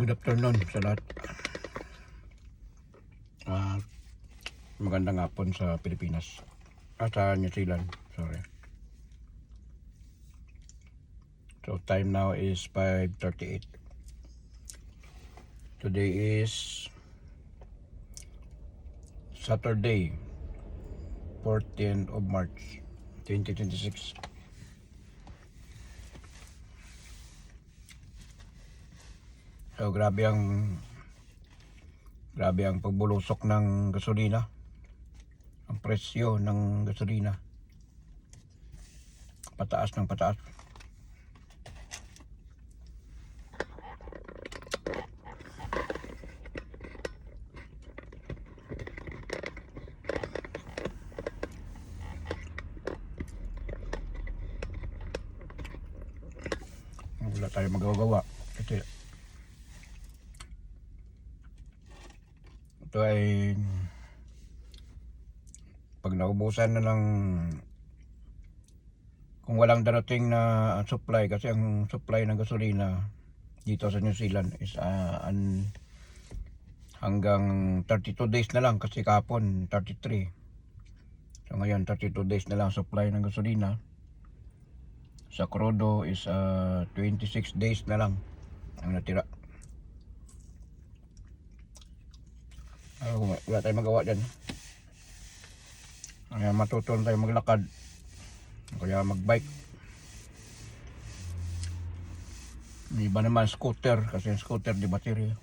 Good afternoon sa lahat. Magandang hapon sa Pilipinas. Sa New Zealand, sorry. So time now is 5:38. Today is Saturday, 14th of March, 2026. So grabe ang pagbulusok ng gasolina. Ang presyo ng gasolina. Pataas ng pataas. Wala tayong magagawa kasi ito ay pag naubusan na ng kung walang darating na supply, kasi ang supply ng gasolina dito sa New Zealand is hanggang 32 days na lang, kasi kahapon 33. So ngayon 32 days na lang supply ng gasolina. Sa crudo is 26 days na lang ang natira. Wala tayong magawa dyan. Kaya matutunan tayo maglakad, kaya magbike. May iba naman scooter, kasi yung scooter di baterya.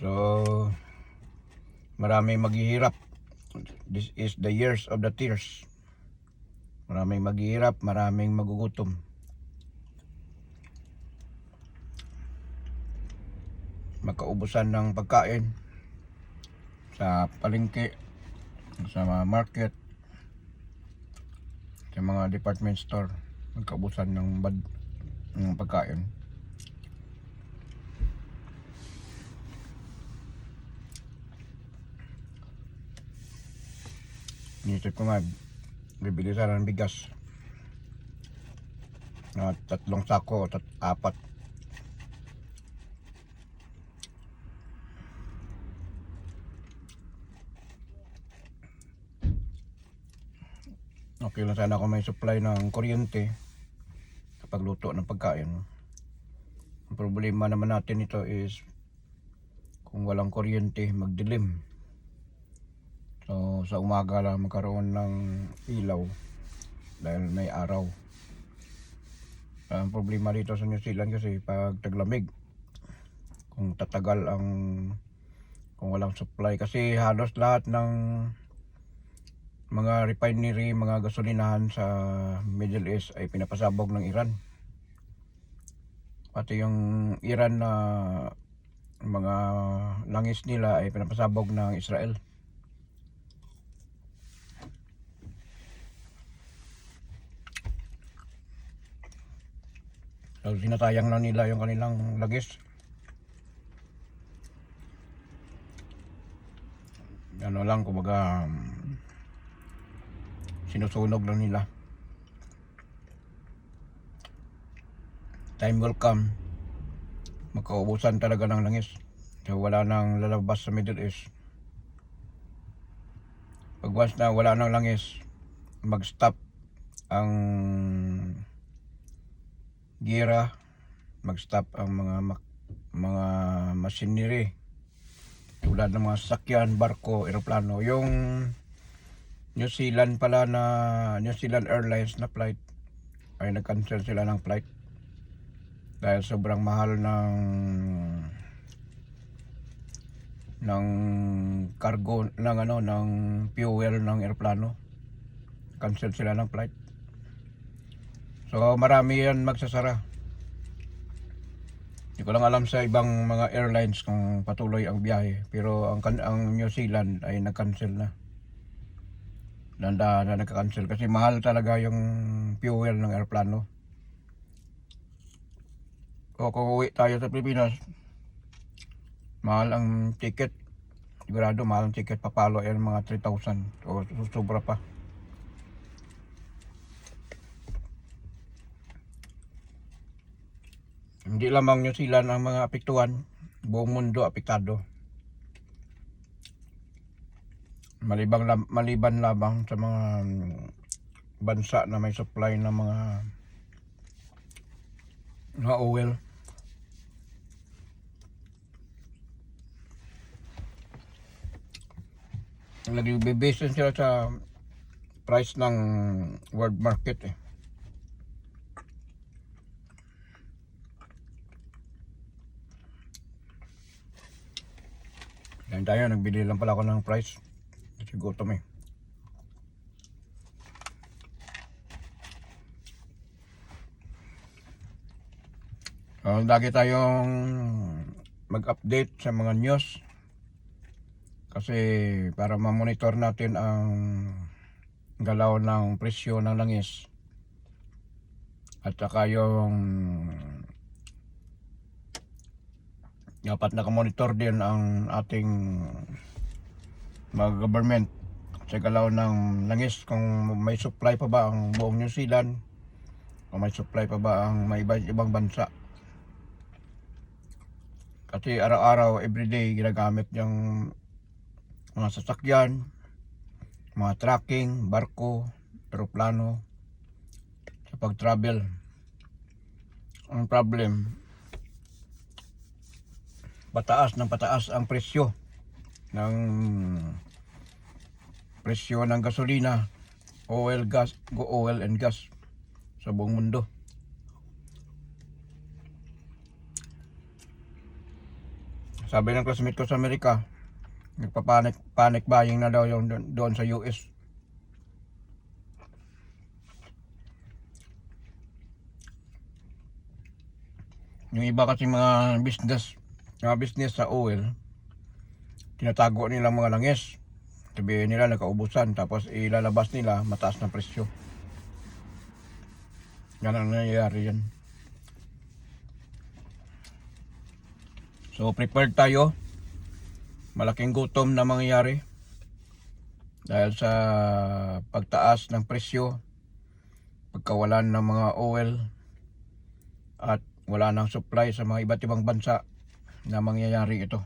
So maraming maghihirap. This is the years of the tears. Maraming maghihirap, maraming magugutom. Magkaubusan ng pagkain sa palengke, sa mga market, sa mga department store. Magkaubusan ng pagkain. Inisip ko nga, bibili sana ng bigas na 3 sako o 4. Okay lang sana kung may supply ng kuryente kapag luto ng pagkain. Ang problema naman natin ito is kung walang kuryente, magdilim. So sa umaga lang magkaroon ng ilaw dahil may araw. Ang problema dito sa New Zealand kasi pag taglamig, kung tatagal kung walang supply, kasi halos lahat ng mga refinery, mga gasolinahan sa Middle East ay pinapasabog ng Iran. Pati yung Iran na mga langis nila ay pinapasabog ng Israel. So sinasayang lang nila yung kanilang langis. Ano lang, kumbaga sinusunog lang nila. Time will come, magkaubusan talaga ng langis. So wala nang lalabas sa Middle East. Pag once na wala nang langis, mag-stop ang gira, mag-stop ang mga machinery tulad ng mga sasakyan, barko, eroplano. Yung New Zealand pala na New Zealand Airlines na flight ay nag-cancel sila ng flight dahil sobrang mahal ng cargo ng fuel ng eroplano. Cancel sila ng flight. So marami yan magsasara. Hindi ko lang alam sa ibang mga airlines kung patuloy ang biyahe, pero ang New Zealand ay nag-cancel na. Na nagka-cancel kasi mahal talaga yung fuel ng eroplano. O kung uwi tayo sa Pilipinas, mahal ang ticket, sigurado mahal ang ticket, papalo yan mga 3,000 o sobra pa. Hindi lamang New Zealand ang mga apektuhan, buong mundo apektado. Maliban labang sa mga bansa na may supply ng mga oil. Nag-base sila sa price ng world market eh. Yan tayo, nagbili lang pala ako ng price. Kasi gutom eh. Lagi tayong mag-update sa mga news. Kasi para ma-monitor natin ang galaw ng presyo ng langis. At saka yung dapat nakamonitor din ang ating mga government sa galaw ng langis, kung may supply pa ba ang buong New Zealand, kung may supply pa ba ang may ibang bansa. Kasi araw-araw, everyday ginagamit yung mga sasakyan, mga trucking, barko, eroplano sa pag-travel. Ang problem, pataas ang presyo ng gasolina, oil and gas sa buong mundo. Sabi ng classmate ko sa Amerika, nagpapanik buying na daw yung doon sa US. Yung iba kasi mga business sa oil, tinatago nila mga langis. Sabihin nila nagkaubusan, tapos ilalabas nila mataas na presyo. Yan ang nangyayari yan. So prepared tayo. Malaking gutom na mangyayari dahil sa pagtaas ng presyo, pagkawalan ng mga oil, at wala nang supply sa mga iba't ibang bansa na mangyayari ito.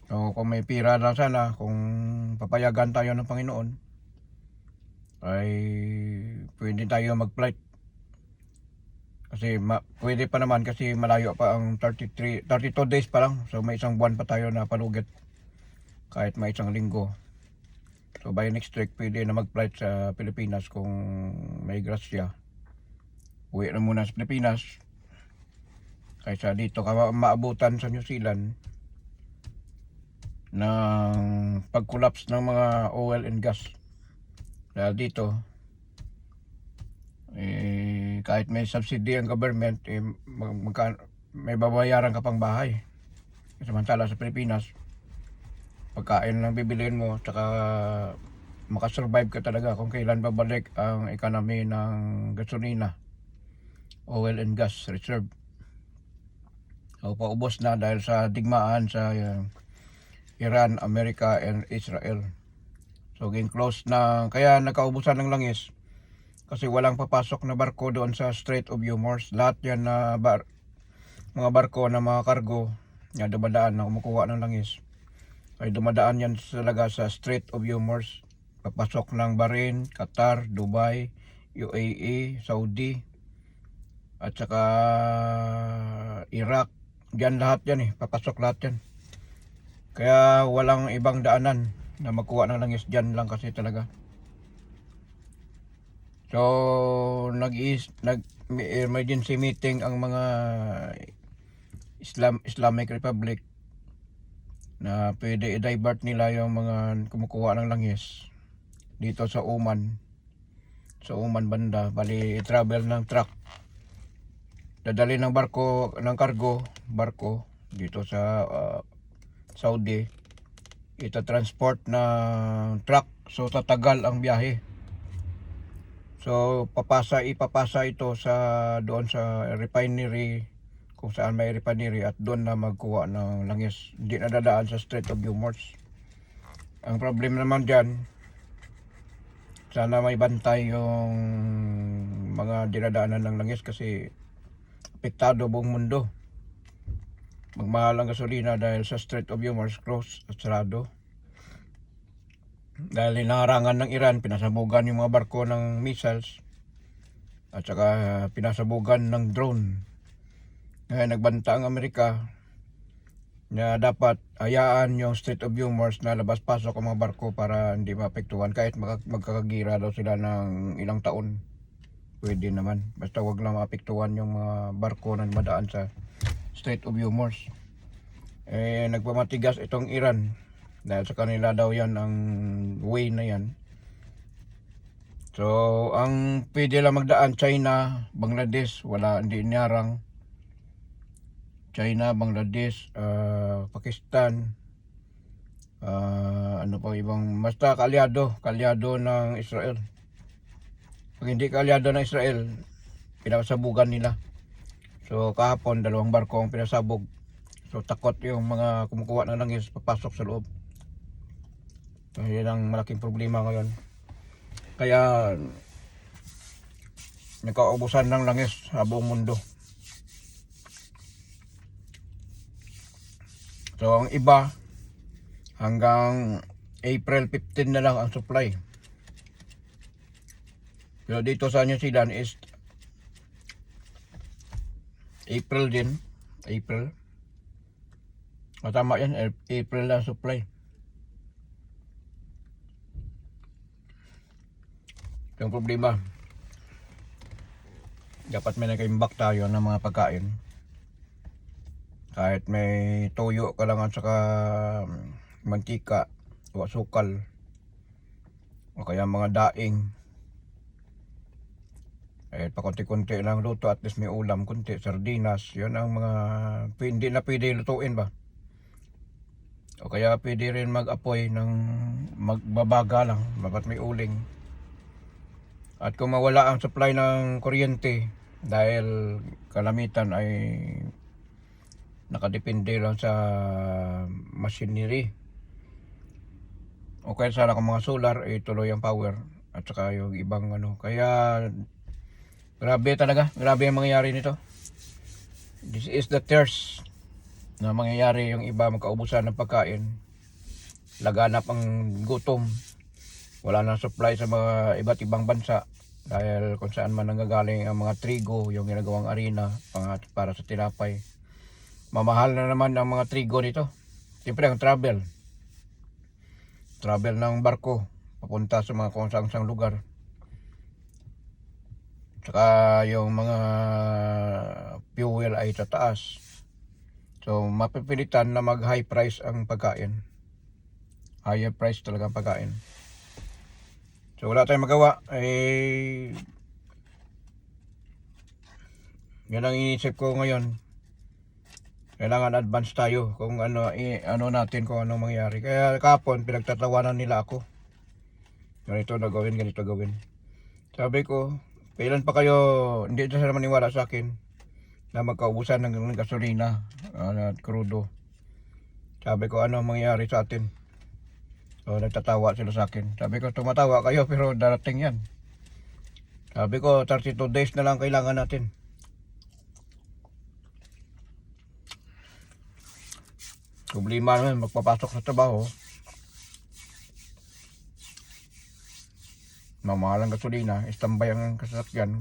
So kung may pira lang sana, kung papayagan tayo ng Panginoon, ay pwede tayo mag-flight. Kasi pwede pa naman, kasi malayo pa ang 32 days pa lang. So may isang buwan pa tayo na palugit, kahit may isang linggo. So by next week pwede na mag-flight sa Pilipinas kung may grasya. Uwi na muna sa Pilipinas kaysa dito ka maabutan sa New Zealand ng pag-collapse ng mga oil and gas. Dahil dito kahit may subsidy ang government, may babayaran ka pang bahay. Samantala sa Pilipinas, pagkain lang bibiliin mo, tsaka makasurvive ka talaga kung kailan babalik ang economy ng gasolina, oil and gas reserve. So paubos na dahil sa digmaan sa Iran, America and Israel. So game close na, kaya nagkaubusan ng langis kasi walang papasok na barko doon sa Strait of Hormuz. Lahat yan na mga barko na mga cargo na dumadaan na kumukuha ng langis ay dumadaan yan talaga sa Strait of Hormuz. Papasok ng Bahrain, Qatar, Dubai, UAE, Saudi, at saka Iraq. Diyan lahat yan papasok lahat yan. Kaya walang ibang daanan na magkuha ng langis, dyan lang kasi talaga. So nag-emergency meeting ang mga Islamic Republic na pwede i-divert nila yung mga kumukuha ng langis dito sa Oman. Sa Oman banda, bali i-travel ng truck. Dadali ng barko, ng barko dito sa Saudi. Ita-transport ng truck. So tatagal ang biyahe. So ipapasa ito sa doon sa refinery kung saan may refinery at doon na magkuha ng langis. Hindi na dadaan sa Strait of Hormuz. Ang problem naman dyan, sana may bantay yung mga dinadaanan ng langis kasi apektado buong mundo. Magmahal ang gasolina dahil sa Strait of Hormuz close at sarado. Dahil hinaharangan ng Iran, pinasabugan yung mga barko ng missiles at saka pinasabugan ng drone. Ngayon nagbanta ang Amerika na dapat hayaan yung Strait of Hormuz na labas-pasok ang mga barko para hindi maapektuhan kahit magkakagira daw sila ng ilang taon. Pwede naman, basta wag lang maapektuhan yung mga barko na madaan sa Strait of Hormuz. Nagpamatigas itong Iran dahil sa kanila daw yan ang way na yan. So ang pwede lang magdaan China, Bangladesh, wala, hindi inarang. China, Bangladesh, Pakistan, ano pa ibang, basta kalyado ng Israel. Pag hindi kalyado ng Israel, pinasabugan nila. So kahapon 2 barko ang pinasabog. So takot yung mga kumukuha ng langis papasok sa loob. So yan ang malaking problema ngayon. Kaya nagkaubusan ng langis sa buong mundo. So ang iba hanggang April 15 na lang ang supply. Pero dito sa New Zealand is April din. April. Tama yan, April na supply. Yung problema, dapat may nakaimbak tayo ng mga pagkain. Kahit may toyo ka lang at saka mantika o asukal o kaya mga daing, pakunti-kunti lang luto, at least may ulam, kunti, sardinas. Yun ang mga hindi na pwede lutuin ba, o kaya pwede rin mag-apoy ng magbabaga lang, dapat may uling. At kung mawala ang supply ng kuryente dahil kalamitan ay nakadepende lang sa machinery, o kaya sana kung mga solar tuloy ang power at saka yung ibang ano. Kaya grabe talaga, grabe ang mangyayari nito. This is the thirst na mangyayari. Yung iba magkaubusan ng pagkain, laganap ang gutom, wala nang supply sa mga iba't ibang bansa dahil kung saan man nanggagaling ang mga trigo, yung ginagawang arena para sa tinapay. Mamahal na naman ang mga trigo nito. Siyempre ang travel ng barko papunta sa mga kung saan lugar. Saka yung mga fuel ay tataas. So mapipilitan na mag high price ang pagkain. Higher price talaga ang pagkain. So wala tayong magawa. Yan ang iniisip ko ngayon. Kailangan advance tayo kung ano natin, kung anong mangyari. Kaya kahapon pinagtatawanan nila ako. Ganito na gawin, ganito gawin. Sabi ko, kailan pa kayo hindi na sila maniwala sa akin na magkaubusan ng gasolina at krudo. Sabi ko, ano mangyayari sa atin? So nagtatawa sila sa akin. Sabi ko, tumatawa kayo pero darating yan. Sabi ko, 32 days na lang kailangan natin. Problema naman, magpapasok sa trabaho, mamahalang gasolina, istambay ang kasasakyan.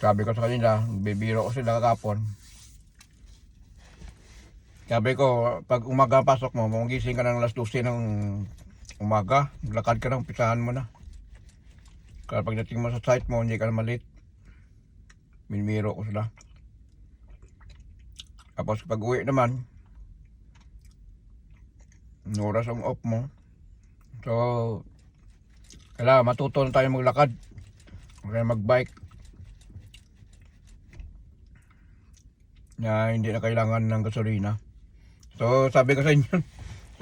Sabi ko sa kanila, bibiro ko sila kakapon. Sabi ko, pag umaga pasok mo, magising ka ng alas 12 ng umaga, lakad ka ng pisahan mo na. Kaya pagdating mo sa site mo, hindi ka na malit. Binibiro ko sila. Tapos pag uwi naman, oras ang off mo. So kailangan matuto na tayo maglakad, kaya magbike na hindi na kailangan ng gasolina. So sabi ko sa inyo,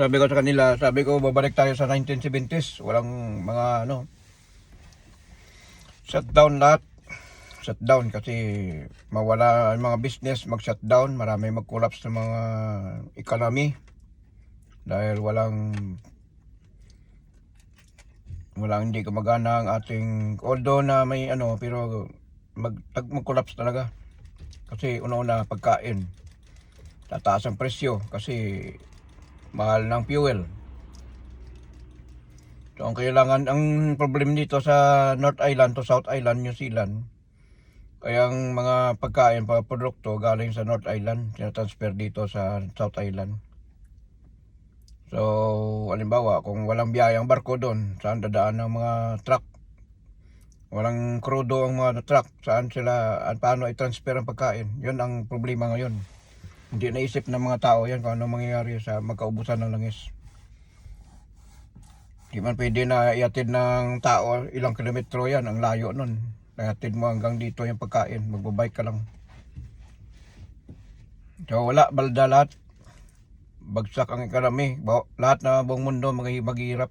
sabi ko sa kanila, sabi ko babalik tayo sa 1970s. Walang mga shutdown lahat. mag-shutdown kasi mawala ang mga business, mag-shutdown, marami mag-collapse ng mga economy dahil walang hindi gumagana ang ating, although na may ano, pero mag-collapse talaga kasi una-una pagkain, tataas ang presyo kasi mahal ng fuel. So ang problem dito sa North Island to South Island, New Zealand, kaya ang mga pagkain, mga produkto galing sa North Island, tinatransfer dito sa South Island. So, halimbawa, kung walang biyayang barko doon, saan dadaan ng mga truck? Walang krudo ang mga truck, paano i-transfer ang pagkain? Yun ang problema ngayon. Hindi naisip ng mga tao yan kung ano mangyayari sa magkaubusan ng langis. Di man pwede na iatid ng tao, ilang kilometro yan, ang layo nun. Iatid mo hanggang dito yung pagkain, magbabike ka lang. So wala, balda lahat. Bagsak ang economy, lahat na buong mundo maghihirap.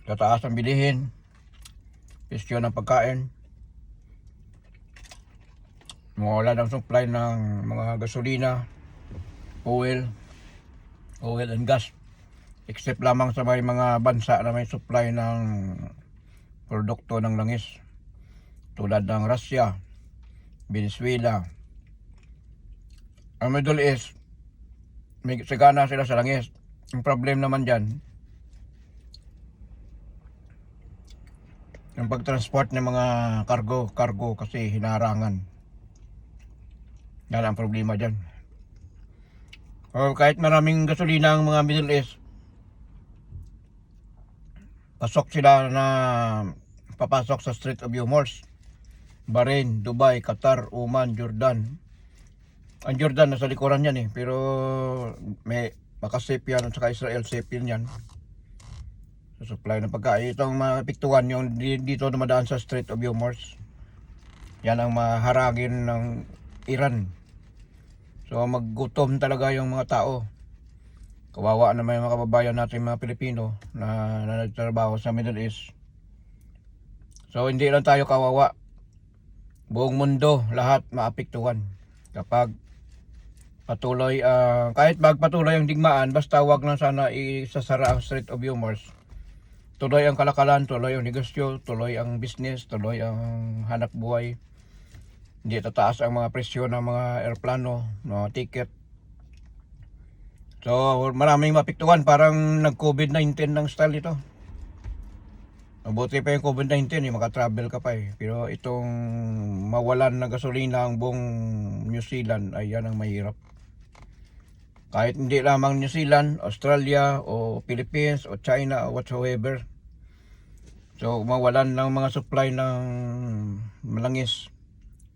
Tataas ang bilihin, presyo ng pagkain. Mawala ng supply ng mga gasolina, oil and gas, except lamang sa may mga bansa na may supply ng produkto ng langis tulad ng Russia, Venezuela. Ang Middle East, may sagana sila sa langis. Ang problem naman dyan, yung pagtransport ng mga cargo kasi hinarangan. Yan ang problema dyan. O kahit maraming gasolina ang mga Middle East, papasok sa Strait of Hormuz, Bahrain, Dubai, Qatar, Oman, Jordan. Ang Jordan nasa likuran yan pero may makasafe yan at saka Israel safe yan sa supply ng pagkain. Itong mapiktuan yung dito dumadaan sa Strait of Hormuz, yan ang maharagin ng Iran. So maggutom talaga yung mga tao. Kawawa na may mga kababayan natin mga Pilipino na nagtrabaho sa Middle East. So hindi lang tayo kawawa, buong mundo lahat maapektuhan kapag patuloy kahit magpatuloy ang digmaan, basta wag lang sana isasara ang Strait of Hormuz. Tuloy ang kalakalan, tuloy ang negosyo, tuloy ang business, tuloy ang hanap buhay. Hindi tataas ang mga presyo ng mga eroplano, mga ticket. So maraming mapiktuhan, parang nag-COVID-19 ng style ito. Mabuti pa yung COVID-19, makatravel ka pa Pero itong mawalan ng gasolina ang buong New Zealand, ay yan ang mahirap. Kahit hindi lamang New Zealand, Australia, o Philippines, o China, o whatsoever. So mawalan ng mga supply ng malangis.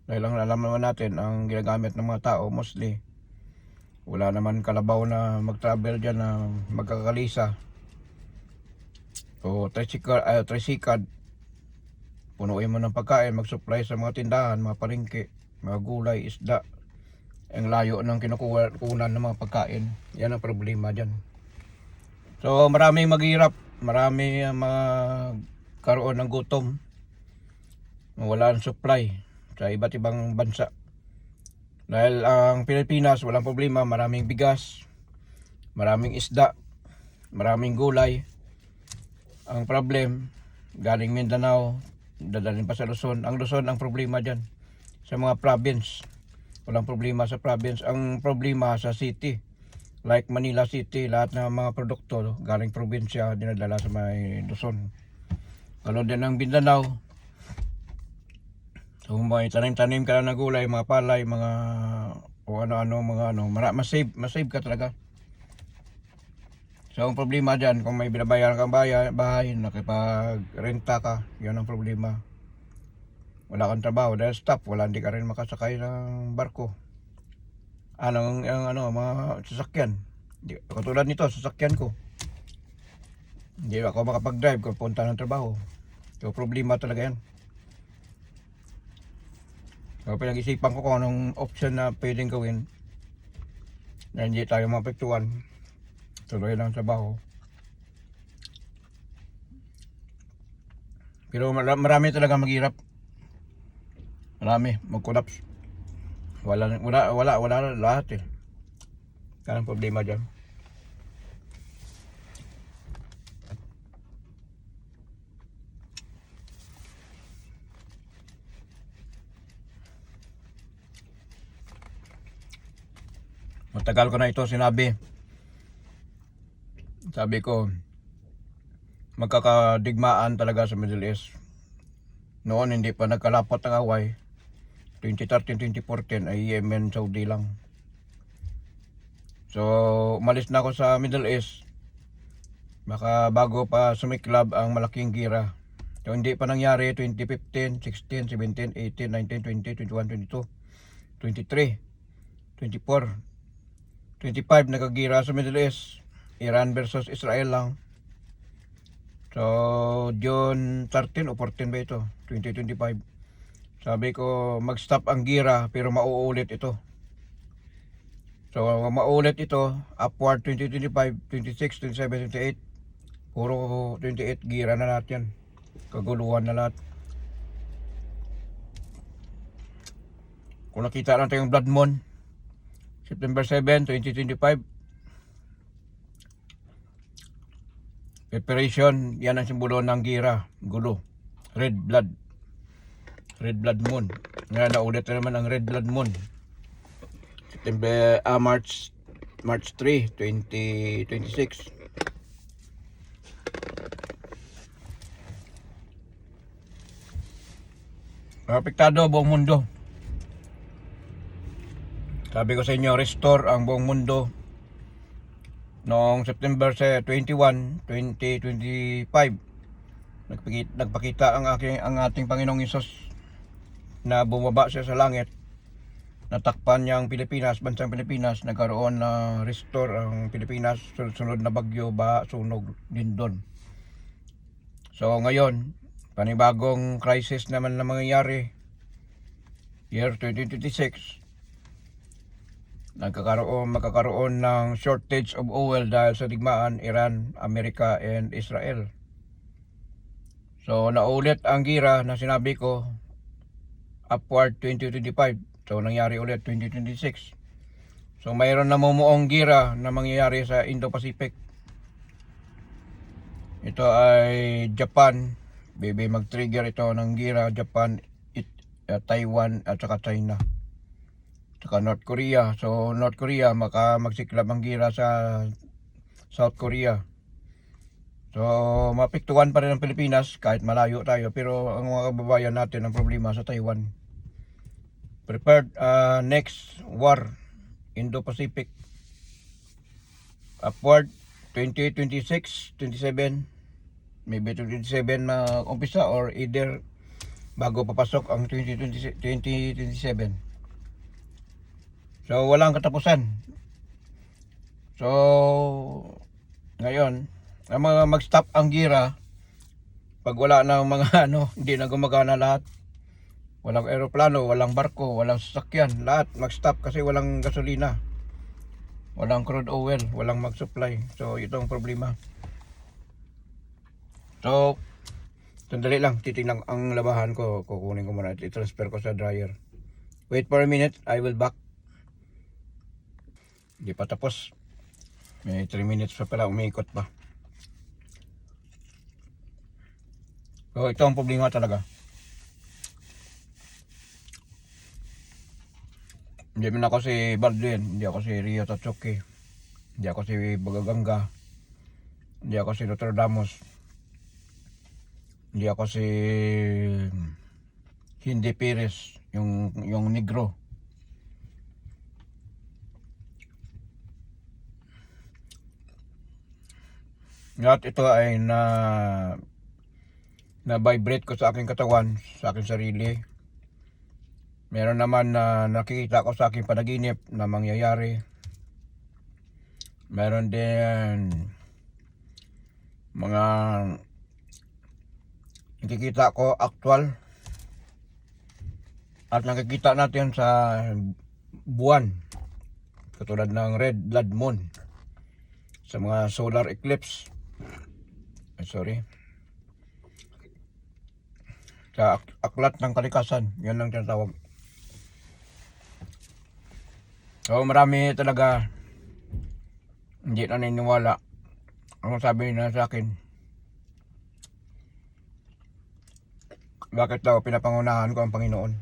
Dahil ang alam naman natin, ang ginagamit ng mga tao mostly, wala naman kalabaw na mag-travel dyan na magkakalisa. O tricycle, punuin mo ng pagkain, mag-supply sa mga tindahan, mga palengke, mga gulay, isda. Ang layo ng kinukunan ng mga pagkain, yan ang problema dyan. So maraming maghirap, marami magkaroon ng gutom, wala ng supply sa iba't ibang bansa. Dahil ang Pilipinas walang problema, maraming bigas, maraming isda, maraming gulay. Ang problem, galing Mindanao, dadalhin pa sa Luzon. Ang Luzon ang problema dyan, sa mga province. Walang problema sa province, ang problema sa city. Like Manila City, lahat ng mga produkto galing probinsya dinadala sa may Luzon. Kalon din ang Mindanao. So may tanim-tanim ka lang na gulay, mga palay, mga masave ka talaga. So ang problema dyan, kung may binabayaran kang bahay, nakipag-renta ka, yun ang problema. Wala kang trabaho dahil stop, hindi ka rin makasakay ng barko. Mga sasakyan. Katulad nito, sasakyan ko. Hindi ako makapag-drive kung punta ng trabaho. So problema talaga yan. So pinag-isipan ko kung anong option na pwedeng gawin na hindi tayo mapektuhan. Tuloy lang trabaho. Pero marami talaga maghirap. Marami mag-collapse. Wala lahat eh. Kaya ang problema dyan. Matagal ko na ito sinabi. Sabi ko, magkakadigmaan talaga sa Middle East. Noon hindi pa nagkalapot ang away. 2013-2014 ay Yemen, Saudi lang. So, umalis na ako sa Middle East. Baka bago pa sumiklab ang malaking gira. So, hindi pa nangyari 2015, 16, 17, 18, 19, 20, 21, 22, 23, 24, 25 nakagira sa Middle East. Iran versus Israel lang. So, June 13 o 14 ba ito? 2025. Sabi ko, mag-stop ang gira pero mauulit ito. So, mauulit ito, upward 2025, 26, 27, 28. Puro 28 gira na lahat yan. Kaguluhan na lahat. Kung nakita natin yung Blood Moon, September 7, 2025. Preparation, yan ang simbolo ng gira, gulo. Red blood moon. Ngayon naulit na naman ang red blood moon. September, March 3, 2026. Apektado buong mundo. Sabi ko sa inyo, restore ang buong mundo. Noong September 21, 2025, nagpakita ang ating Panginoong Hesus na bumaba siya sa langit. Natakpan niya ang Pilipinas, bansang Pilipinas. Nagkaroon na restore ang Pilipinas. Sunod na bagyo, baha, sunog din doon. So ngayon, panibagong crisis naman na mangyayari. Year 2026. Magkakaroon ng shortage of oil dahil sa digmaan Iran, Amerika, and Israel. So naulit ang gira na sinabi ko, upward 2025. So nangyari ulit 2026. So mayroon na mumuong gira na mangyayari sa Indo-Pacific. Ito ay Japan. Mag-trigger ito ng gira, Japan, Taiwan at saka China. Saka North Korea. So North Korea magsiklab ang gira sa South Korea. So mapektuhan pa rin ang Pilipinas kahit malayo tayo, pero ang mga kababayan natin ang problema sa Taiwan. Prepared next war, Indo-Pacific. Upward 2026, 27, maybe 2027 na umpisa or either bago papasok ang 2027. So walang katapusan. So ngayon, ang mga mag-stop ang gira pag wala na mga hindi na gumagana lahat. Walang eroplano, walang barko, walang sasakyan, lahat mag-stop kasi walang gasolina. Walang crude oil, walang mag-supply. So ito ang problema. So sandali lang, titingnan ang labahan ko. Kukunin ko muna, i-transfer ko sa dryer. Wait for a minute, I will back. Hindi pa tapos. May 3 minutes pa pala, umiikot pa. So ito ang problema talaga. Hindi man ako si Baldwin, hindi ako si Rio Tatsuki, hindi ako si Bagaganga, hindi ako si Nostradamus, hindi ako si Hindi Perez, yung negro. Lahat ito ay na-vibrate ko sa aking katawan, sa aking sarili. Meron naman na nakikita ko sa aking panaginip na mangyayari. Meron din mga nakikita ko actual. At nakikita natin sa buwan. Katulad ng red blood moon. Sa mga solar eclipse. Sorry. Sa aklat ng kalikasan, yan ang tinatawag. So marami talaga hindi naniniwala. Ang sabi na sa akin, bakit daw pinapangunahan ko ang Panginoon?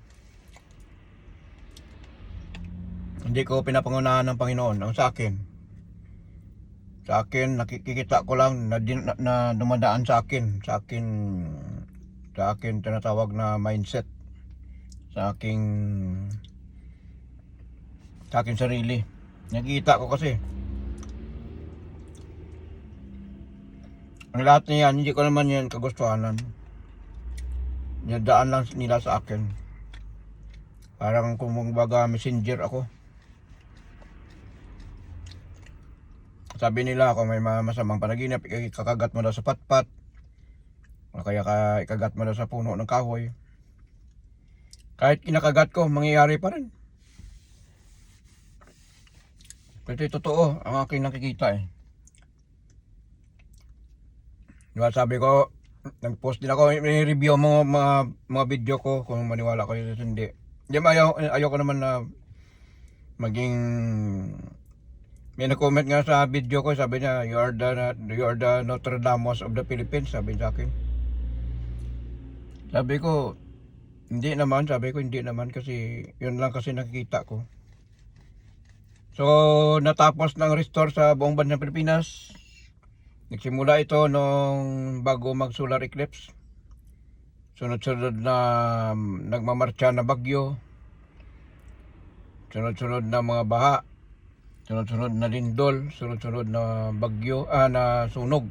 Hindi ko pinapangunahan ng Panginoon. Ang sa akin nakikita ko lang na dumadaan sa akin tinatawag na mindset, sa aking sarili. Nakikita ko kasi ang lahat niyan, hindi ko naman yan kagustuhanan. Daan lang nila sa akin. Parang kumbaga messenger ako. Sabi nila ako may masamang panaginip, ikakagat mo daw sa patpat, o kaya ikagat mo daw sa puno ng kahoy. Kahit kinakagat ko, mangyayari pa rin. Kasi totoo ang aking nakikita eh. Diba sabi ko, nag-post din ako, may review mga video ko kung maniwala kayo o hindi. Hindi, ayoko naman na maging, may na-comment nga sa video ko, sabi niya, you are the Notre Dame of the Philippines, sabi sa akin. Sabi ko, hindi naman kasi yun lang kasi nakikita ko. So, natapos ng restore sa buong bansang Pilipinas. Nagsimula ito nung bago mag-solar eclipse. Sunod-sunod na nagmamarcha na bagyo. Sunod-sunod na mga baha. Sunod-sunod na lindol. Sunod-sunod na bagyo, na sunog.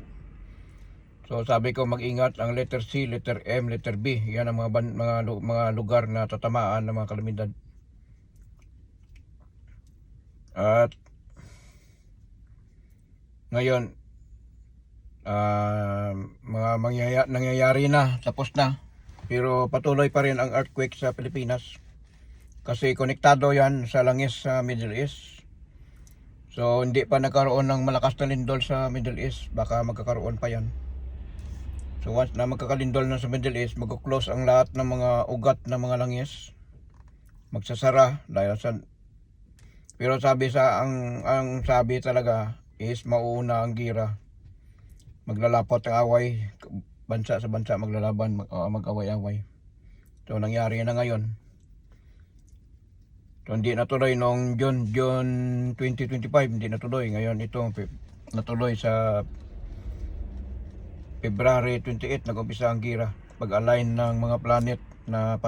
So sabi ko mag-ingat ang letter C, letter M, letter B. Yan ang mga lugar na tatamaan ng mga kalamidad. At ngayon, mga nangyayari na, tapos na. Pero patuloy pa rin ang earthquake sa Pilipinas. Kasi konektado yan sa langis sa Middle East. So hindi pa nagkaroon ng malakas na lindol sa Middle East. Baka magkakaroon pa yan. So once na magkakalindol na sa Middle East, mag-close ang lahat ng mga ugat ng mga langis. Magsasara dahil sa... Pero ang sabi talaga is mauuna ang gira. Maglalapot ang away, bansa sa bansa maglalaban, mag-away-away. So nangyari na ngayon. So hindi natuloy noong June 2025, hindi natuloy. Ngayon ito natuloy sa February 28, nag-umpisa ang gira. Pag-align ng mga planet na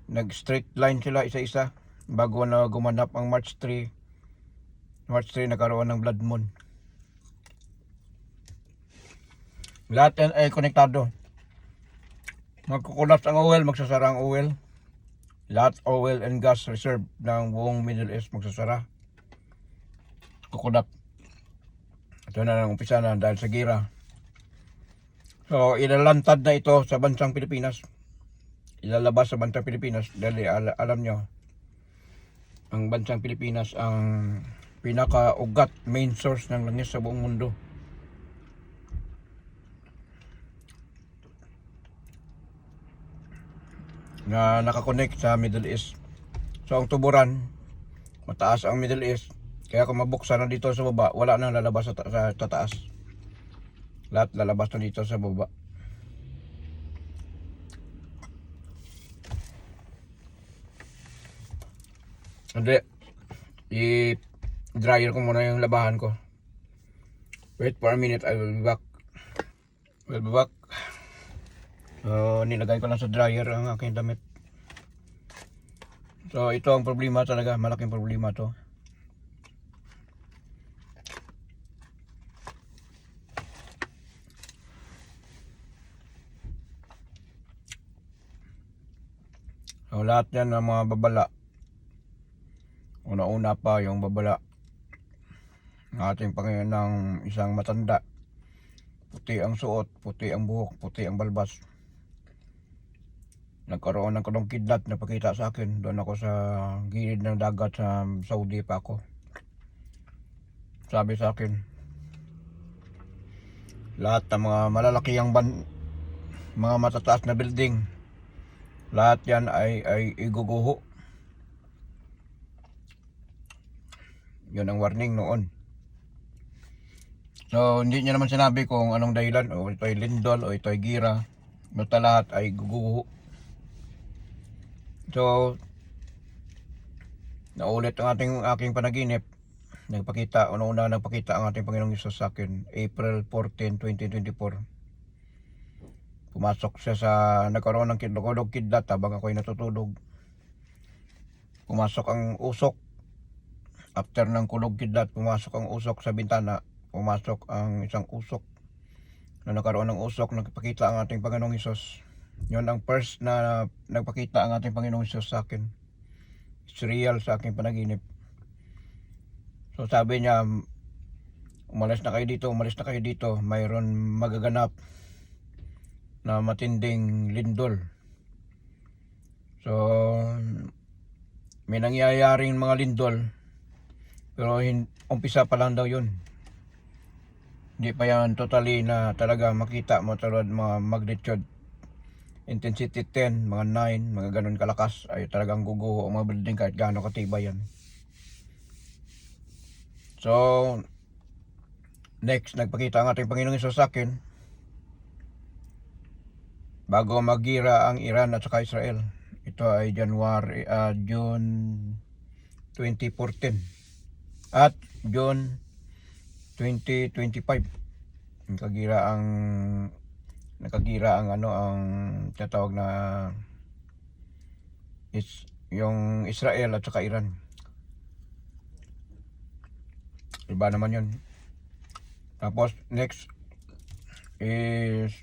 nag-straight line sila isa-isa bago na gumanap ang March 3 nagkaroon ng blood moon. Lahat yan ay konektado. Magkukulas ang oil, magsasara ang oil. Lahat oil and gas reserve ng buong Middle East magsasara. Kukulap. Ito na lang umpisa na dahil sa gira. So ilalantad na ito sa bansang Pilipinas. Ilalabas sa bansang Pilipinas dahil alam nyo, ang bansang Pilipinas ang pinaka-ugat, main source ng langis sa buong mundo. Na nakakonect sa Middle East. So ang tuburan, mataas ang Middle East. Kaya kung mabuksan na dito sa baba, wala nang lalabas sa taas. Lahat lalabas na dito sa baba. Hindi, i-dryer ko muna yung labahan ko. Wait for a minute, I will be back. So, nilagay ko lang sa dryer ang aking damit. So, ito ang problema talaga. Malaking problema to. So, lahat yan ng mga babala. Una-una pa yung babala ng ating Panginoon ng isang matanda. Puti ang suot, puti ang buhok, puti ang balbas. Nagkaroon ng kalong kidlat na pakita sa akin. Doon ako sa gilid ng dagat sa Saudi pa ako. Sabi sa akin, lahat ng mga mga matataas na building, lahat yan ay iguguho. Yun ang warning noon. So hindi niya naman sinabi kung anong dahilan, o ito ay lindol o ito ay gira. Basta lahat ay guguho. So naulit ang aking panaginip. Nagpakita, una-una nagpakita ang ating Panginoong Hesus sa akin, April 14, 2024. Pumasok siya sa, nagkaroon ng kidlat habang ako'y natutulog. Pumasok ang usok. After ng kulog kidlat, pumasok ang usok sa bintana. Pumasok ang isang usok. Na nagkaroon ng usok, nagpakita ang ating Panginoong Hesus. Yun ang first na nagpakita ang ating Panginoong Hesus sa akin. It's real sa aking panaginip. So sabi niya, umalis na kayo dito, mayroon magaganap na matinding lindol. So may nangyayaring mga lindol, pero umpisa pa lang daw yun. Hindi pa yan totally na talaga makita mo tulad mga magnitude intensity 10, mga 9, mga ganun kalakas ay talagang guguho ang mga building kahit gaano katibay yan. So next, nagpakita ang ating Panginoong Hesus sa akin bago magira ang Iran at saka Israel. Ito ay June 2014 at June 2025. Nakagira ang tatawag na yung Israel at saka Iran. Iba naman yun. Tapos next is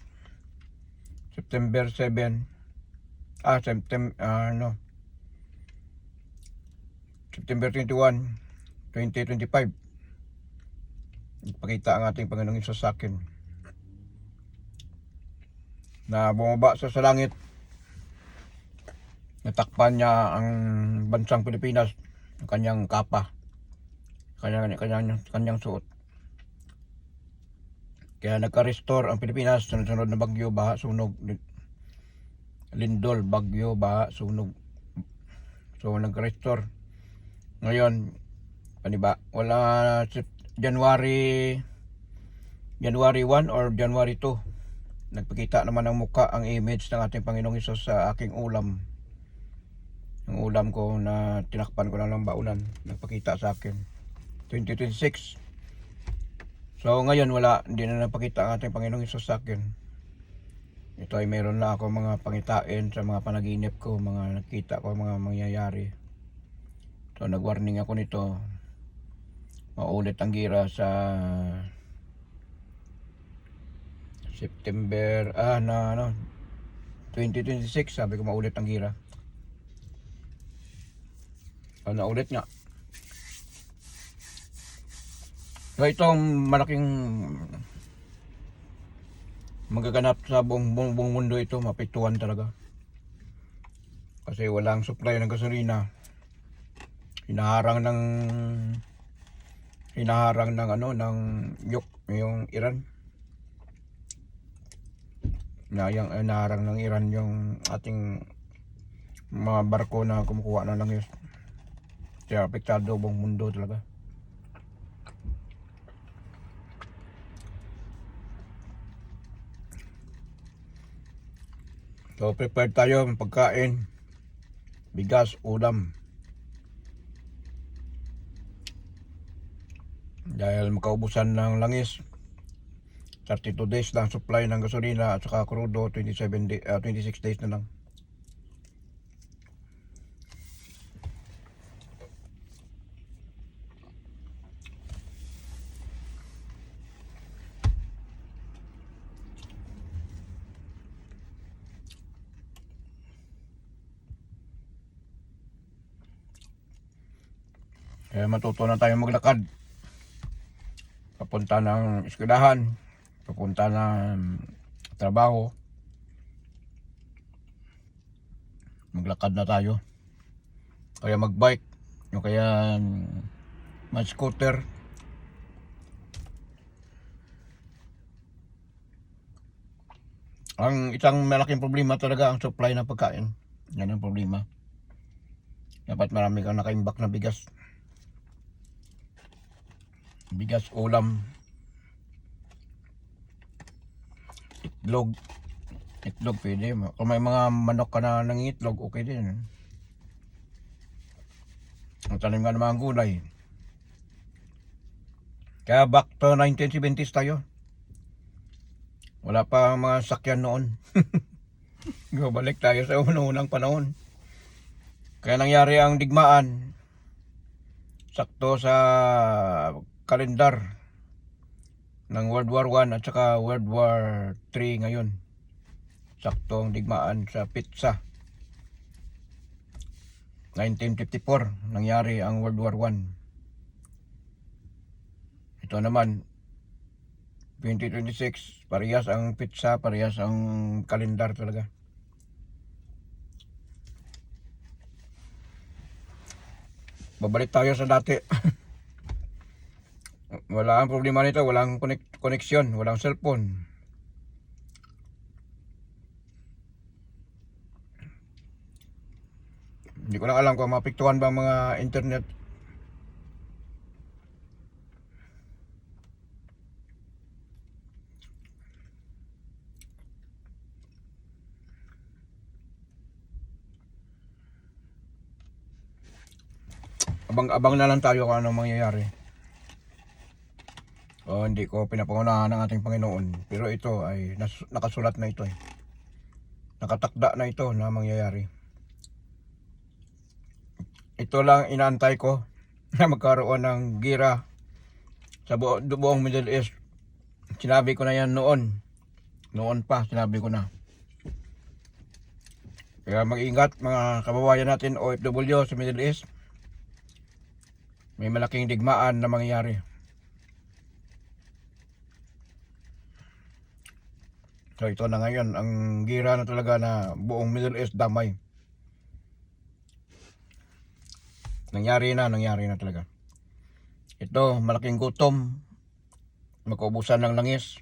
September 21, 2025. Ipakita ang ating Panginoong Hesus sa akin na bumaba sa langit. Natakpan niya ang bansang Pilipinas, ang kanyang kapa, kanyang suot. Kaya nagka-restore ang Pilipinas. Sunod na bagyo, baha, sunog, lindol, bagyo, baha, sunog. So nagka-restore. Ngayon, paniba, wala January 1 or January 2. Nagpakita naman ng muka ang image ng ating Panginoong Hesus sa aking ulam. Ang ulam ko na tinakpan ko na ng baunan, nagpakita sa akin. 2026. So ngayon wala, hindi na napakita ang ating Panginoong Hesus sa akin. Ito ay meron na ako mga pangitain sa mga panaginip ko, mga nakita ko, mga mangyayari. So nagwarning ako nito. Maulit ang gira sa September 2026. Sabi ko maulit ang gira. Naulit nga. So itong malaking magaganap sa buong mundo ito, mapiktuhan talaga. Kasi walang supply ng gasolina. Hinaharang ng yung Iran. Hinaharang ng Iran yung ating mga barko na kumukuha na langis. Kaya apektado buong mundo talaga. So prepared tayo ng pagkain, bigas, ulam. Dahil makaubusan ng langis, 32 days lang supply ng gasolina at saka crudo, 26 days na lang. Kaya matuto na tayo maglakad. Papunta ng eskwelahan, papunta ng trabaho. Maglakad na tayo. Kaya magbike, o kaya mag-scooter. Ang isang malaking problema talaga ang supply ng pagkain. Yan ang problema. Dapat marami kang nakaimbak na bigas. Bigas, ulam, itlog. Itlog pwede. Kung may mga manok ka na ng itlog, okay din. Ang tanim nga ng mga gulay. Kaya back to 1970s tayo. Wala pa mga sakyan noon. Balik tayo sa unang panahon. Kaya nangyari ang digmaan. Sakto sa kalendar ng World War I at saka World War III ngayon. Sakto ang digmaan sa pizza. 1954 nangyari ang World War I. Ito naman 2026 parehas ang pizza, parehas ang kalendar talaga. Babalik tayo sa dati. Wala ang problema nito, walang koneksyon, walang cellphone. Hindi ko lang alam kung mapiktuhan ba mga internet. Abang-abang na lang tayo kung anong mangyayari. Hindi ko pinapangunahan ng ating Panginoon. Pero ito ay nakasulat na ito eh. Nakatakda na ito na mangyayari. Ito lang inaantay ko na magkaroon ng gira sa buong Middle East. Sinabi ko na yan noon. Noon pa sinabi ko na. Kaya mag-ingat mga kababayan natin OFW sa Middle East. May malaking digmaan na mangyayari. So ito na ngayon, ang gira na talaga na buong Middle East damay. Nangyari na talaga. Ito, malaking gutom. Magkaubusan ng langis.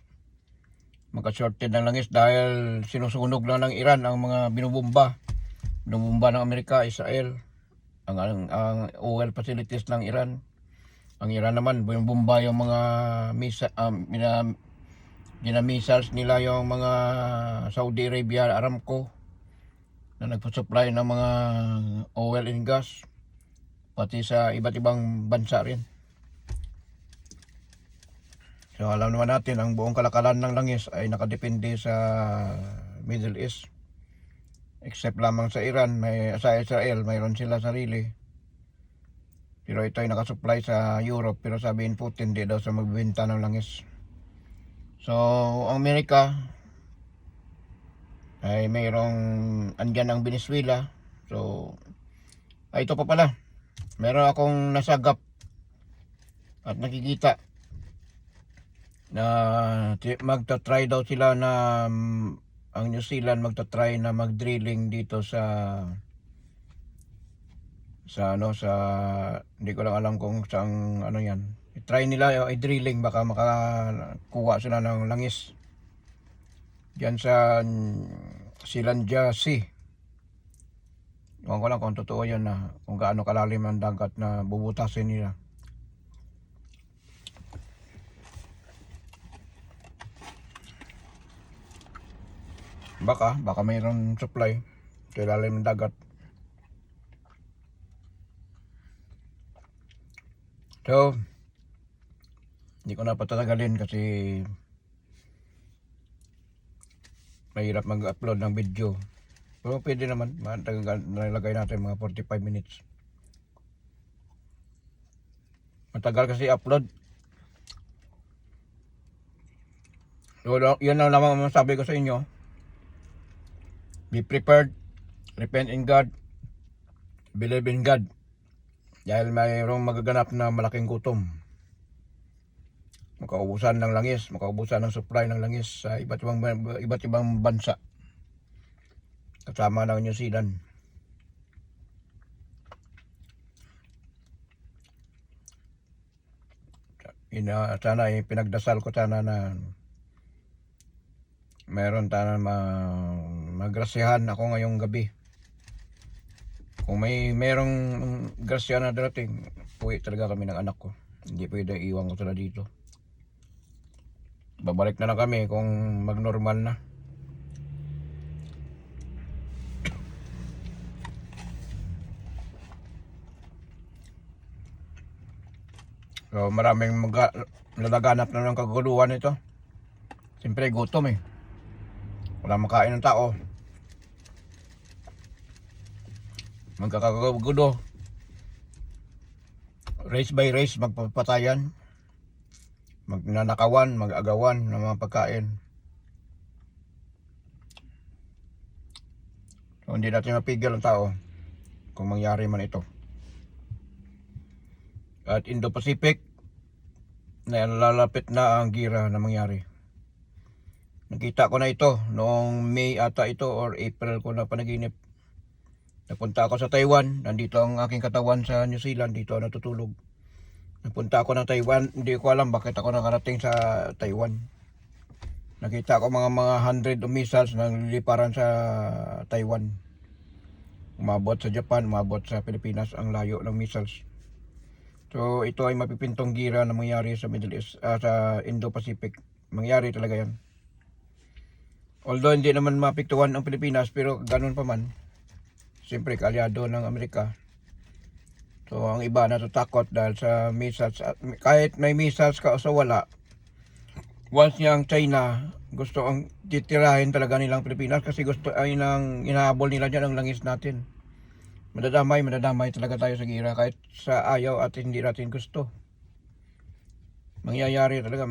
Magka-shorted ng langis dahil sinusunog lang ng Iran ang mga binubomba. Binubomba ng Amerika, Israel. Ang oil facilities ng Iran. Ang Iran naman, binubomba yung mga missiles nila yung mga Saudi Arabia, Aramco na nagpa-supply ng mga oil and gas pati sa iba't ibang bansa rin. So alam naman natin ang buong kalakalan ng langis ay nakadepende sa Middle East. Except lamang sa Iran, sa Israel, mayroon sila sarili. Pero ito ay nakasupply sa Europe, pero sabihin Putin di daw sa magbibenta ng langis. So ang Amerika ay mayroong andyan ang Venezuela. So ito pa pala, meron akong nasagap at nakikita na magta-try daw sila na ang New Zealand magta-try na mag-drilling dito sa hindi ko lang alam kung saang ano yan. I-try nila i-drilling, baka makakuha sila ng langis diyan sa Silandia Sea. Ewan ko lang kung totoo yan na kung gaano kalalim ang dagat na bubutasin nila. Baka mayroon supply sa ilalim ng dagat. So, hindi ko na patatagalin kasi mahirap mag-upload ng video. Pero pwede naman, nalagay natin mga 45 minutes. Matagal kasi upload. So, yun lang naman masabi ko sa inyo. Be prepared, repent in God, believe in God. Dahil mayroong magaganap na malaking gutom. Makaubusan ng langis, makaubusan ng supply ng langis sa iba't ibang bansa. Kasama ng New Zealand. Sana pinagdasal ko sana na meron tayo magrasyahan ako ngayong gabi. Kung merong grasya na darating, uwi talaga kami ng anak ko. Hindi pwede iwan ko sila dito. Babalik na lang kami kung magnormal na. So maraming nalaganap na ng kaguluhan ito. Siyempre gutom eh. Wala makain ng tao. Magkakagulo. Race by race magpapatayan. Magnanakawan, mag-agawan ng mga pagkain. So hindi natin mapigil ang tao kung mangyari man ito. At Indo-Pacific na lalapit na ang gira na mangyari. Nakita ko na ito noong May ata ito or April ko na panaginip. Napunta ako sa Taiwan, nandito ang aking katawan sa New Zealand, dito ako natutulog. Napunta ako ng Taiwan, hindi ko alam bakit ako nakarating sa Taiwan. Nakita ko mga 100 missiles na liliparan sa Taiwan. Umabot sa Japan, umabot sa Pilipinas ang layo ng missiles. So ito ay mapipintong gira na mangyari sa Middle East, sa Indo-Pacific. Mangyari talaga yan. Although hindi naman mapiktuhan ang Pilipinas, pero ganun pa man. Siyempre kaalyado ng Amerika. So ang iba natatakot dahil sa missiles. Kahit may missiles ka o sa wala, once niya ang China gusto ang titirahin talaga nilang Pilipinas kasi gusto ay nang inahabol nila dyan ang langis natin. Madadamay talaga tayo sa gira kahit sa ayaw at hindi natin gusto. Mangyayari talaga.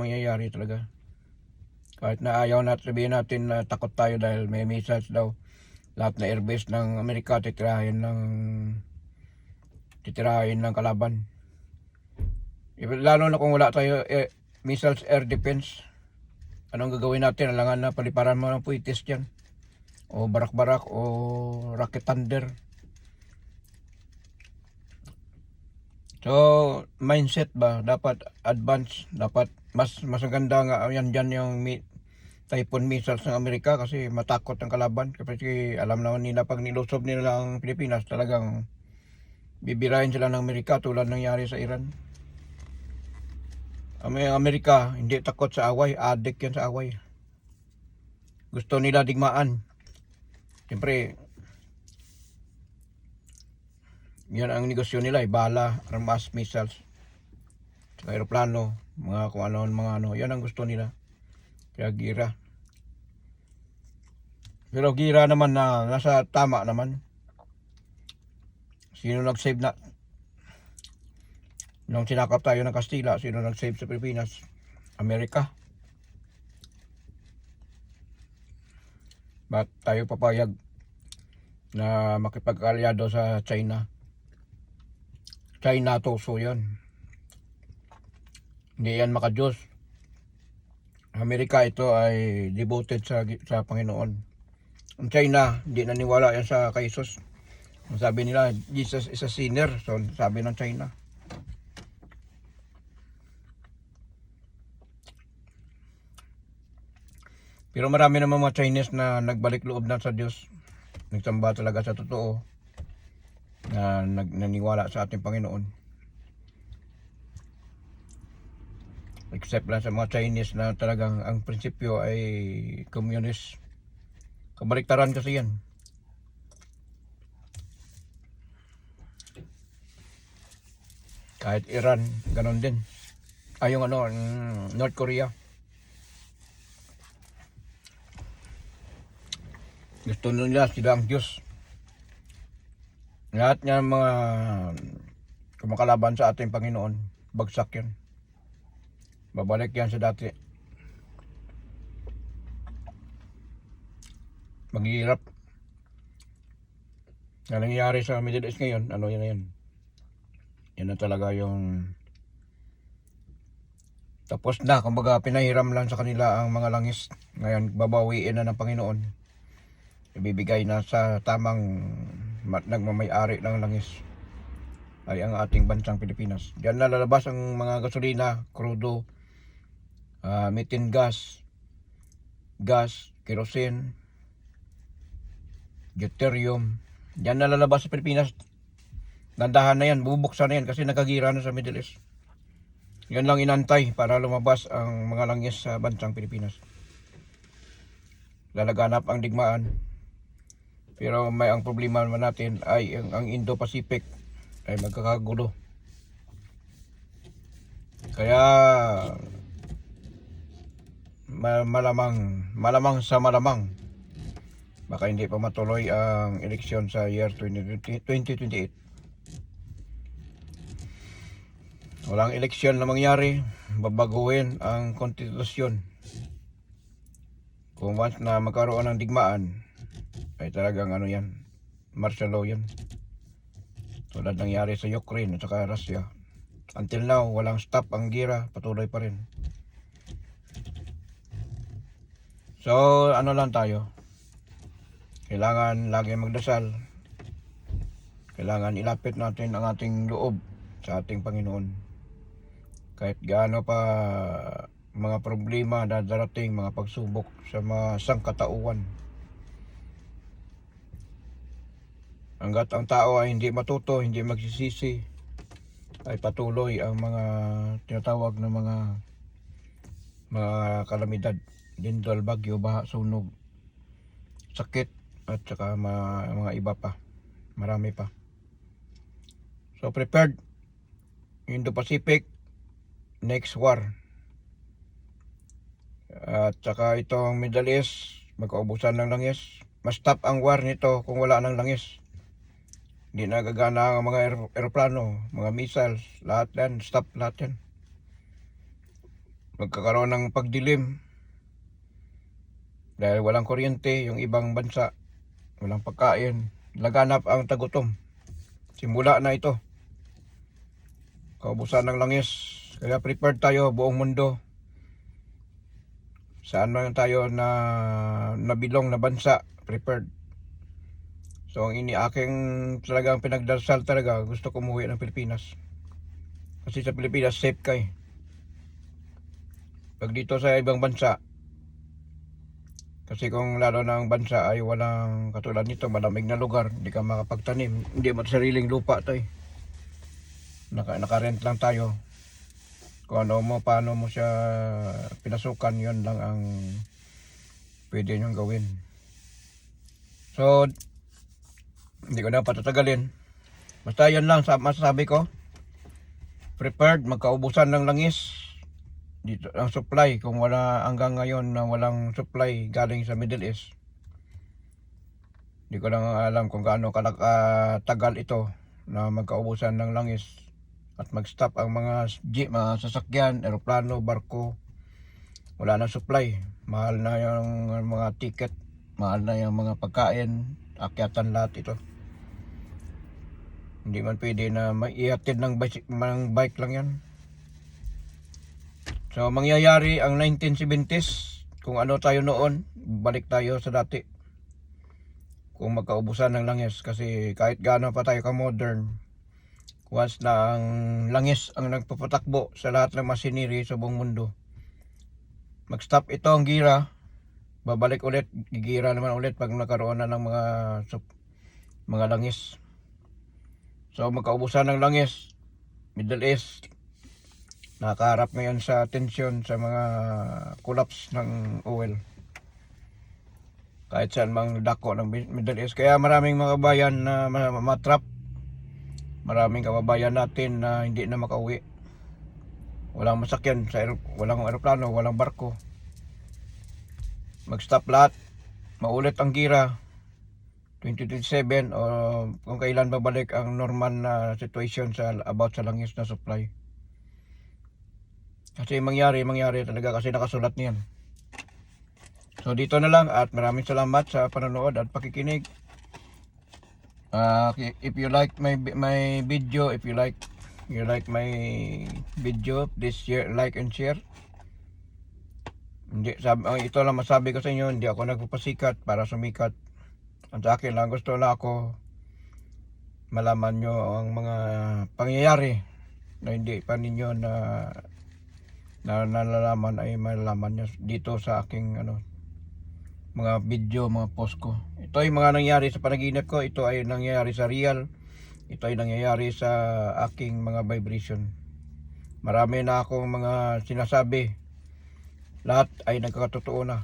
Kahit na ayaw natin, sabihin natin na takot tayo dahil may missiles daw. Lahat na airbase ng Amerika titirahin ng kalaban. Lalo na kung wala tayo missiles air defense. Anong gagawin natin? Alangan na paliparan mo ng puitis dyan. O barak-barak o rocket thunder. So, mindset ba? Dapat advance. Dapat mas maganda nga yan dyan yung Typhoon missiles ng Amerika kasi matakot ang kalaban. Kasi alam naman nila pag nilusob nila ang Pilipinas talagang bibirahin sila ng Amerika tulad nangyari sa Iran. Ang Amerika hindi takot sa away, adik yan sa away. Gusto nila digmaan. Siyempre, yan ang negosyo nila, bala, armas, missiles, aeroplano, mga kung ano, yan ang gusto nila. Kaya gira. Pero gira naman na nasa tama naman. Sino nag-save na? Nung sinakap tayo ng Kastila, sino nag-save sa Pilipinas? Amerika. Ba't tayo papayag na makipag-alyado sa China? China tuso yan. Hindi yan makadiyos. Amerika ito ay devoted sa Panginoon. Ang China, hindi naniwala yan sa kay Jesus. Sabi nila, Jesus is a sinner. So, sabi ng China. Pero marami naman mga Chinese na nagbalik loob na sa Diyos. Nagsamba talaga sa totoo. Na naniwala sa ating Panginoon. Except lang sa mga Chinese na talagang ang prinsipyo ay communist. Kabaliktaran kasi yan. Kahit Iran, ganon din. Yung North Korea. Gusto nila sila ang Diyos. Lahat ng mga kumakalaban sa ating Panginoon, bagsak yan. Babalik yan sa dati. Maghihirap. Ang nangyayari sa Middle East ngayon, ano yan? Yan na talaga yung tapos na, kumbaga pinahiram lang sa kanila ang mga langis. Ngayon babawiin na ng Panginoon. Ibibigay na sa tamang nagmamay-ari ng langis ay ang ating bansang Pilipinas. Diyan na lalabas ang mga gasolina, crudo, methane gas, gas, kerosene, deuterium. Yan na lalabas sa Pilipinas. Dandahan na yan, bubuksan na yan kasi nakagira na sa Middle East. Yan lang inantay para lumabas ang mga langis sa bansang Pilipinas. Lalaganap ang digmaan. Pero may ang problema naman natin ay ang Indo-Pacific ay magkakagulo. Kaya malamang sa malamang baka hindi pa matuloy ang eleksyon sa year 2028. Walang eleksyon na mangyari, babaguhin ang konstitusyon. Kung once na magkaroon ng digmaan, ay talagang ano yan, martial law yan. Tulad nangyari sa Ukraine at saka Russia. Until now, walang stop ang gira, patuloy pa rin. So, ano lang tayo? Kailangan lagi magdasal. Kailangan ilapit natin ang ating loob sa ating Panginoon. Kahit gaano pa mga problema na darating, mga pagsubok sa mga sangkatauhan. Hanggat ang tao ay hindi matuto, hindi magsisisi, ay patuloy ang mga tinatawag na mga kalamidad, lindol, bagyo, baha, sunog, sakit, at saka mga iba pa, marami pa. So prepared, Indo-Pacific, next war. At saka itong Middle East, magkaubusan ng langis. Mas stop ang war nito kung wala ng langis. Hindi na gagana ang mga aeroplano, mga missiles, lahat yan, stop lahat yan. Magkakaroon ng pagdilim. Dahil walang kuryente, yung ibang bansa, walang pagkain, laganap ang tagutom. Simula na ito. Kaubusan ng langis. Kaya prepared tayo, buong mundo. Saan man tayo na nabilong na bansa, prepared. So ang aking talagang pinagdasal talaga, gusto ko umuwi ng Pilipinas. Kasi sa Pilipinas, safe kay. Pag dito sa ibang bansa, kasi kung lalo ng bansa ay walang katulad nito, malamig na lugar, hindi ka makapagtanim, hindi mo sariling lupa tayo. Naka-rent lang tayo. Kung ano mo, paano mo siya pinasukan, yun lang ang pwede nyong gawin. So, hindi ko na patatagalin. Basta yun lang masasabi ko. Prepared, magkaubusan ng langis. Dito ang supply, kung wala hanggang ngayon na walang supply galing sa Middle East. Hindi ko lang alam kung gaano katagal ito na magkaubusan ng langis. At mag-stop ang mga sasakyan, aeroplano, barko. Wala nang supply. Mahal na yung mga ticket. Mahal na yung mga pagkain. Akyatan lahat ito. Hindi man pwede na maihatid ng bike lang yan. So mangyayari ang 1970s. Kung ano tayo noon, balik tayo sa dati. Kung magkaubusan ng langis. Kasi kahit gaano pa tayo ka-modern, once na ang langis ang nagpapatakbo sa lahat ng masiniri sa buong mundo, mag-stop ito ang gira, babalik ulit, gigira naman ulit pag nakaroon na ng mga langis. So magkaubusan ng langis, Middle East, nakaharap ngayon sa tension sa mga collapse ng oil. Kahit saan mang dako ng Middle East. Kaya maraming mga bayan na matrap. Maraming kababayan natin na hindi na makauwi. Walang masakyan, walang aeroplano, walang barko. Mag-stop lahat. Maulit ang gira. 2027 o kung kailan babalik ang normal na situation about sa langis na supply. Kasi mangyari talaga kasi nakasulat niyan. So dito na lang at maraming salamat sa panonood at pakikinig. If you like my video, if you like my video, please share, like and share. Ito lang masabi ko sa inyo, hindi ako nagpapasikat para sumikat. Ang sa akin lang, gusto lang ako malaman nyo ang mga pangyayari na hindi pa ninyo na nalalaman, ay malalaman nyo dito sa aking mga video, mga post ko. Ito ay mga nangyari sa panaginip ko, ito ay nangyayari sa real, ito ay nangyayari sa aking mga vibration. Marami na akong mga sinasabi, lahat ay nagkakatotoo na.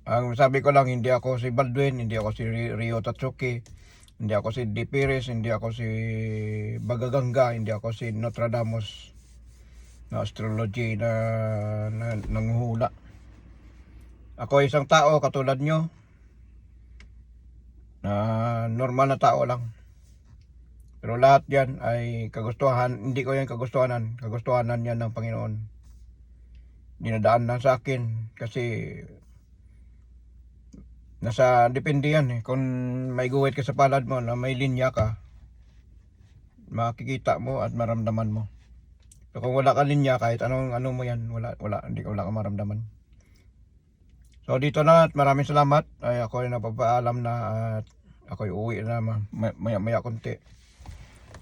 Ang sabi ko lang, hindi ako si Baldwin, hindi ako si Rio Tatsuki, hindi ako si D. Perez, hindi ako si Bagaganga, hindi ako si Nostradamus na astrology na nanguhula. Ako ay isang tao katulad nyo, na normal na tao lang. Pero lahat yan ay kagustuhan, hindi ko yan kagustuhanan yan ng Panginoon. Dinadaan lang sa akin kasi nasa depende yan eh. Kung may guhit ka sa palad mo na may linya ka, makikita mo at maramdaman mo. So kung wala ka linya, kahit ano mo yan, wala ka maramdaman. So dito na at maraming salamat. Ay ako ay napapaalam na at ako ay uwi na maya konti.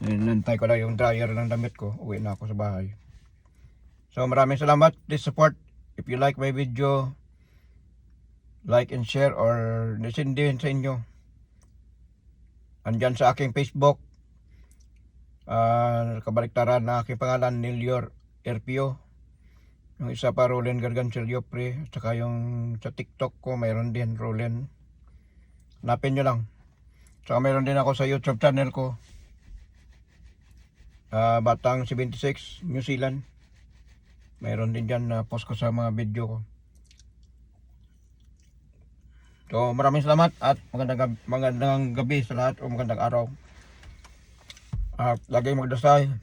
Nilantay ko lang yung dryer ng damit ko. Uwi na ako sa bahay. So maraming salamat. Please support. If you like my video, like and share or listen din sa inyo. Andyan sa aking Facebook, kabaliktaran na aking pangalan, Nilior RPO. Yung isa pa, Rolen Gargancel Yopre. At saka yung sa TikTok ko, mayroon din, Rolen. Hanapin nyo lang. Saka mayroon din ako sa YouTube channel ko, Batang 76 New Zealand. Mayroon din dyan na post ko sa mga video ko. So maraming salamat at magandang gabi sa lahat o magandang araw. At lagi magdasal.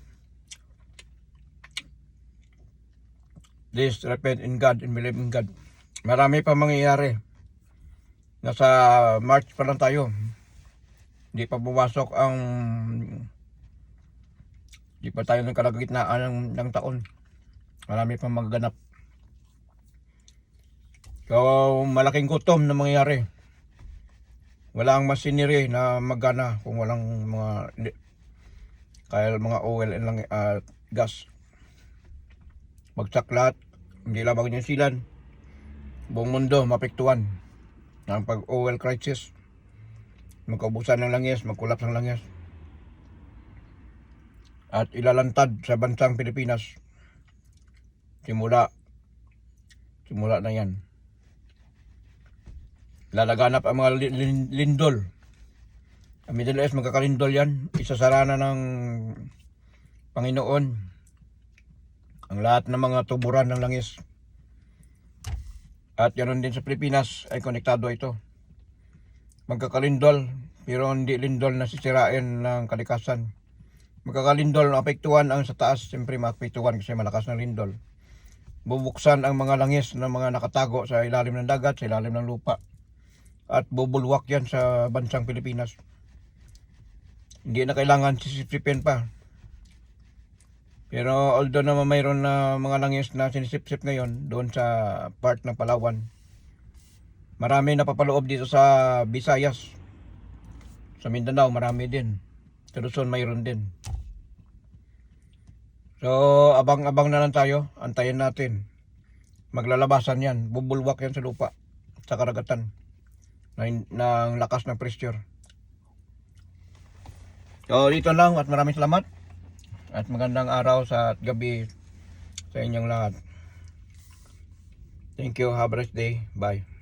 Please repent in God and believe in God. Marami pa mangyayari. Nasa March pa lang tayo. Hindi pa bumasok ang Hindi pa tayo ng kalagitnaan ng taon. Marami pa magaganap. So, malaking gutom na mangyayari. Walang masiniri na magana kung walang mga oil and gas. Bagsak lahat. Hindi labang New Zealand. Buong mundo mapektuhan ng pag-oil crisis. Magkaubusan ng langis, magkulaps ng langis. At ilalantad sa bansang Pilipinas. Simula na yan. Lalaganap ang mga lindol. Ang Middle East magkakalindol yan. Isasara na ng Panginoon ang lahat ng mga tuburan ng langis. At ganoon din sa Pilipinas ay konektado ito. Magkakalindol, pero hindi lindol na sisirain ng kalikasan. Magkakalindol, apektuhan ang sa taas. Siyempre maapektuhan kasi malakas ng lindol. Bubuksan ang mga langis ng mga nakatago sa ilalim ng dagat, sa ilalim ng lupa. At bubulwak yan sa bansang Pilipinas. Hindi na kailangan sisipsipin pa. Pero although naman mayroon na mga langis na sinisipsip ngayon doon sa part ng Palawan, marami napapaloob dito sa Visayas. Sa Mindanao marami din. Sa Luzon mayroon din. So abang-abang na lang tayo. Antayin natin. Maglalabasan yan. Bubulwak yan sa lupa. Sa karagatan. Ng lakas ng pressure. So dito lang at maraming salamat. At magandang araw at gabi sa inyong lahat. Thank you. Have a nice day. Bye.